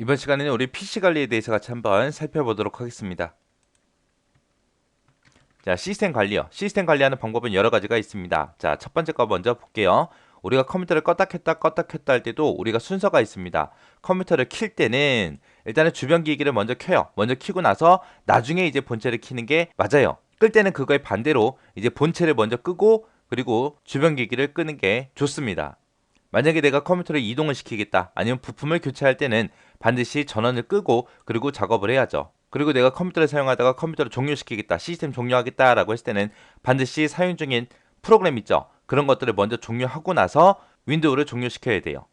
이번 시간에는 우리 PC 관리에 대해서 같이 한번 살펴보도록 하겠습니다. 자, 시스템 관리요. 시스템 관리하는 방법은 여러 가지가 있습니다. 자, 첫 번째 거 먼저 볼게요. 우리가 컴퓨터를 껐다 켰다 할 때도 우리가 순서가 있습니다. 컴퓨터를 킬 때는 일단은 주변 기기를 먼저 켜요. 먼저 켜고 나서 나중에 이제 본체를 켜는 게 맞아요. 끌 때는 그거에 반대로 이제 본체를 먼저 끄고 그리고 주변 기기를 끄는 게 좋습니다. 만약에 내가 컴퓨터를 이동을 시키겠다 아니면 부품을 교체할 때는 반드시 전원을 끄고 그리고 작업을 해야죠. 그리고 내가 컴퓨터를 사용하다가 컴퓨터를 종료시키겠다, 시스템 종료하겠다 라고 했을 때는 반드시 사용 중인 프로그램 있죠. 그런 것들을 먼저 종료하고 나서 윈도우를 종료시켜야 돼요.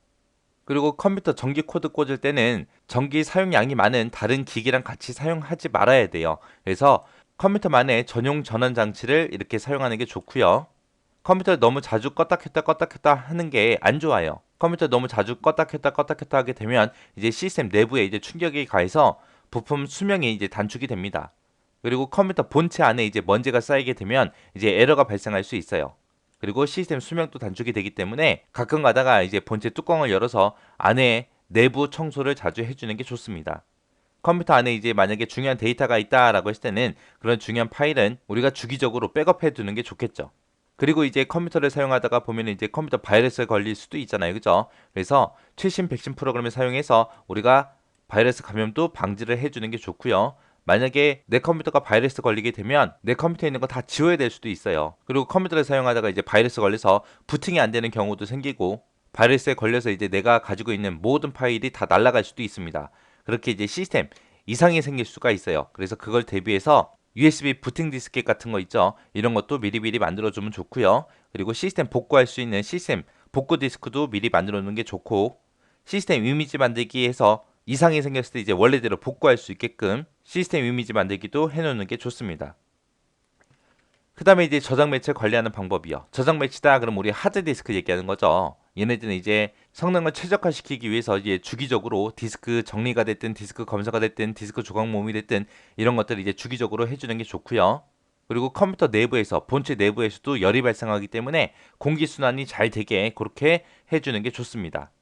그리고 컴퓨터 전기 코드 꽂을 때는 전기 사용량이 많은 다른 기기랑 같이 사용하지 말아야 돼요. 그래서 컴퓨터만의 전용 전원 장치를 이렇게 사용하는 게 좋고요. 컴퓨터를 너무 자주 껐다 켰다 하는 게 안 좋아요. 컴퓨터 너무 자주 껐다 켰다 하게 되면 이제 시스템 내부에 이제 충격이 가해서 부품 수명이 이제 단축이 됩니다. 그리고 컴퓨터 본체 안에 이제 먼지가 쌓이게 되면 이제 에러가 발생할 수 있어요. 그리고 시스템 수명도 단축이 되기 때문에 가끔 가다가 이제 본체 뚜껑을 열어서 안에 내부 청소를 자주 해주는 게 좋습니다. 컴퓨터 안에 이제 만약에 중요한 데이터가 있다라고 했을 때는 그런 중요한 파일은 우리가 주기적으로 백업해 두는 게 좋겠죠. 그리고 이제 컴퓨터를 사용하다가 보면 이제 컴퓨터 바이러스에 걸릴 수도 있잖아요. 그죠? 그래서 최신 백신 프로그램을 사용해서 우리가 바이러스 감염도 방지를 해주는 게 좋고요. 만약에 내 컴퓨터가 바이러스 걸리게 되면 내 컴퓨터에 있는 거 다 지워야 될 수도 있어요. 그리고 컴퓨터를 사용하다가 이제 바이러스 걸려서 부팅이 안 되는 경우도 생기고 바이러스에 걸려서 이제 내가 가지고 있는 모든 파일이 다 날아갈 수도 있습니다. 그렇게 이제 시스템 이상이 생길 수가 있어요. 그래서 그걸 대비해서 USB 부팅 디스켓 같은 거 있죠. 이런 것도 미리미리 만들어주면 좋고요. 그리고 시스템 복구할 수 있는 시스템 복구 디스크도 미리 만들어 놓는 게 좋고 시스템 이미지 만들기 해서 이상이 생겼을 때 이제 원래대로 복구할 수 있게끔 시스템 이미지 만들기도 해놓는 게 좋습니다. 그 다음에 이제 저장 매체 관리하는 방법이요. 저장 매체다 그럼 우리 하드디스크 얘기하는 거죠. 얘네들은 이제 성능을 최적화시키기 위해서 이제 주기적으로 디스크 정리가 됐든 디스크 검사가 됐든 디스크 조각 모음이 됐든 이런 것들을 이제 주기적으로 해주는 게 좋고요. 그리고 컴퓨터 내부에서 본체 내부에서도 열이 발생하기 때문에 공기 순환이 잘 되게 그렇게 해주는 게 좋습니다.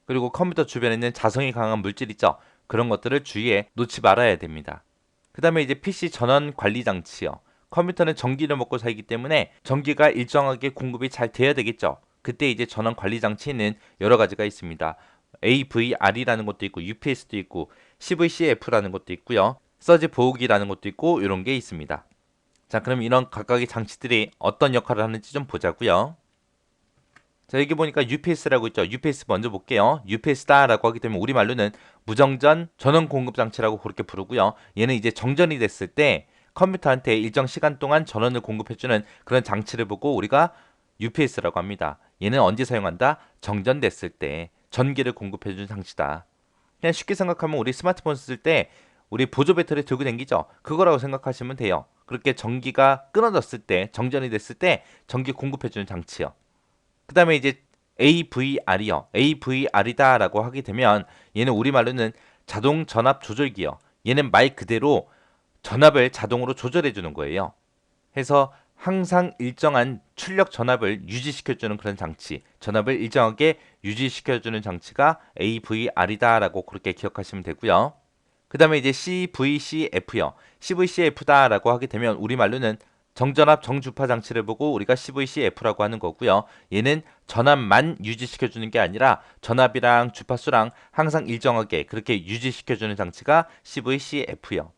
그리고 컴퓨터 주변에 있는 자성이 강한 물질 있죠. 그런 것들을 주위에 놓지 말아야 됩니다. 그 다음에 이제 PC 전원 관리 장치요. 컴퓨터는 전기를 먹고 살기 때문에 전기가 일정하게 공급이 잘 돼야 되겠죠. 그때 이제 전원 관리 장치는 여러 가지가 있습니다. AVR이라는 것도 있고 UPS도 있고 CVCF라는 것도 있고요. 서지 보호기라는 것도 있고 이런 게 있습니다. 자, 그럼 이런 각각의 장치들이 어떤 역할을 하는지 좀 보자고요. 자, 여기 보니까 UPS라고 있죠. UPS 먼저 볼게요. UPS다라고 하기 때문에 우리말로는 무정전 전원 공급 장치라고 그렇게 부르고요. 얘는 이제 정전이 됐을 때 컴퓨터한테 일정 시간 동안 전원을 공급해주는 그런 장치를 보고 우리가 UPS라고 합니다. 얘는 언제 사용한다? 정전됐을 때 전기를 공급해주는 장치다. 그냥 쉽게 생각하면 우리 스마트폰 쓸 때 우리 보조 배터리 들고 다니죠. 그거라고 생각하시면 돼요. 그렇게 전기가 끊어졌을 때, 정전이 됐을 때 전기 공급해주는 장치요. 그 다음에 이제 AVR이요. AVR이다라고 하게 되면 얘는 우리말로는 자동 전압 조절기요. 얘는 말 그대로 전압을 자동으로 조절해 주는 거예요. 해서 항상 일정한 출력 전압을 유지시켜주는 그런 장치, 전압을 일정하게 유지시켜주는 장치가 AVR이다라고 그렇게 기억하시면 되고요. 그 다음에 이제 CVCF요. CVCF다라고 하게 되면 우리말로는 정전압 정주파 장치를 보고 우리가 CVCF라고 하는 거고요. 얘는 전압만 유지시켜주는 게 아니라 전압이랑 주파수랑 항상 일정하게 그렇게 유지시켜주는 장치가 CVCF요.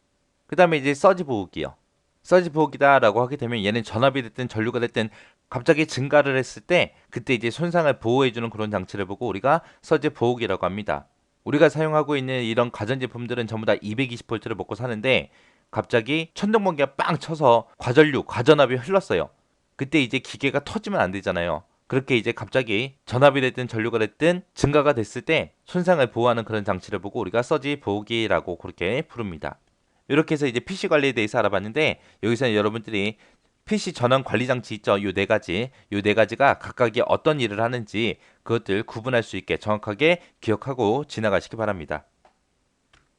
그 다음에 이제 서지 보호기요. 서지 보호기다라고 하게 되면 얘는 전압이 됐든 전류가 됐든 갑자기 증가를 했을 때 그때 이제 손상을 보호해주는 그런 장치를 보고 우리가 서지 보호기라고 합니다. 우리가 사용하고 있는 이런 가전제품들은 전부 다 220V를 먹고 사는데 갑자기 천둥번개가 빵 쳐서 과전류, 과전압이 흘렀어요. 그때 이제 기계가 터지면 안 되잖아요. 그렇게 이제 갑자기 전압이 됐든 전류가 됐든 증가가 됐을 때 손상을 보호하는 그런 장치를 보고 우리가 서지 보호기라고 그렇게 부릅니다. 이렇게 해서 이제 PC 관리에 대해서 알아봤는데 여기서는 여러분들이 PC 전원 관리 장치 있죠? 요 네 가지. 요 네 가지가 각각이 어떤 일을 하는지 그것들 구분할 수 있게 정확하게 기억하고 지나가시기 바랍니다.